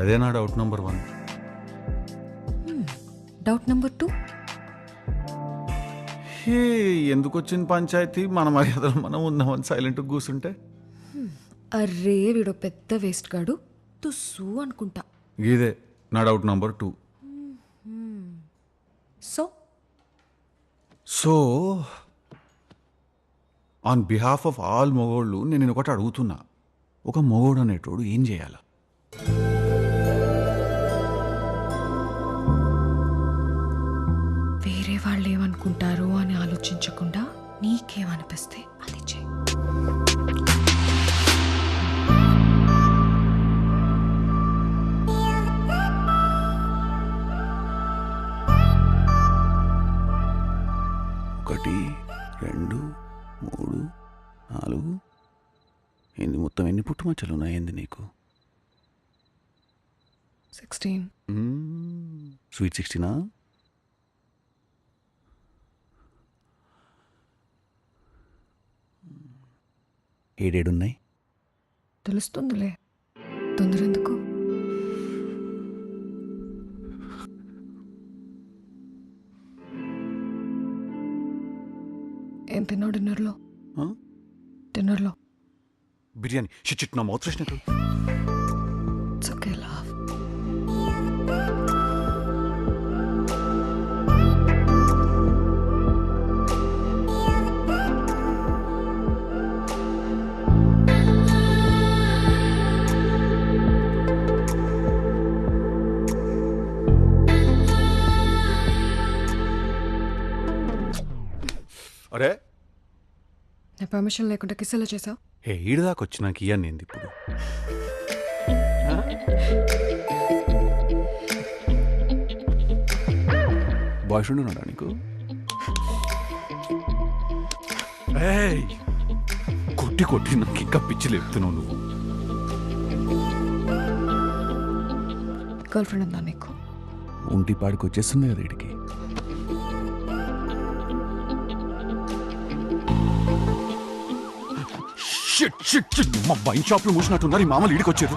అదే నా doubt number 1. Doubt number 2. హే, ఎందుకు వచ్చింది పంచాయతీ? మన మర్యాదలు మనం ఉందామని సైలెంట్గా కూర్చుంటే. అర్రే వీడు పెద్ద వేస్ట్ గాడు తుస్సు అనుకుంటా. ఇదే నా doubt number 2. So on behalf of all మొగోళ్ళు నేను ఒకటి అడుగుతున్నా, ఒక మొగోడు అనేటోడు ఏం చేయాల? వేరే వాళ్ళు ఏమనుకుంటారు అని ఆలోచించకుండా నీకేమనిపిస్తే అది చేయి. ఒకటి, 2, 3, 4. ఏంది మొత్తం ఎన్ని పుట్టుమచ్చలు ఉన్నాయండి నీకు? 16. స్వీట్ 16. ఏడేడున్నాయి? తెలుస్తుందిలే, తొందర ఎందుకు? ఏం తిన్నావు డిన్నర్లో? డిన్నర్లో బిర్యానీ. షిట్, నా mouth fresh. It's okay, love. అరే, నా పర్మిషన్ లేకుండా కిస్ ఎలా చేసావు? ఏ ఈడు దాకా వచ్చి నాకు ఇయ్యాను ఏంది ఇప్పుడు? బాయ్ ఫ్రెండ్ ఉన్నాడా నీకు? ఏయ్, కొట్టి కొట్టి నాకు ఇంకా పిచ్చి లేపుతున్నావు నువ్వు. గర్ల్ ఫ్రెండ్ ఉందా నీకు? ఒంటి పాడికి వచ్చేస్తుంది కదా వీడికి. షిట్, మా వైన్ షాప్ లో మూసినట్టున్నారు ఈ మామూలు ఈడికి వచ్చారు.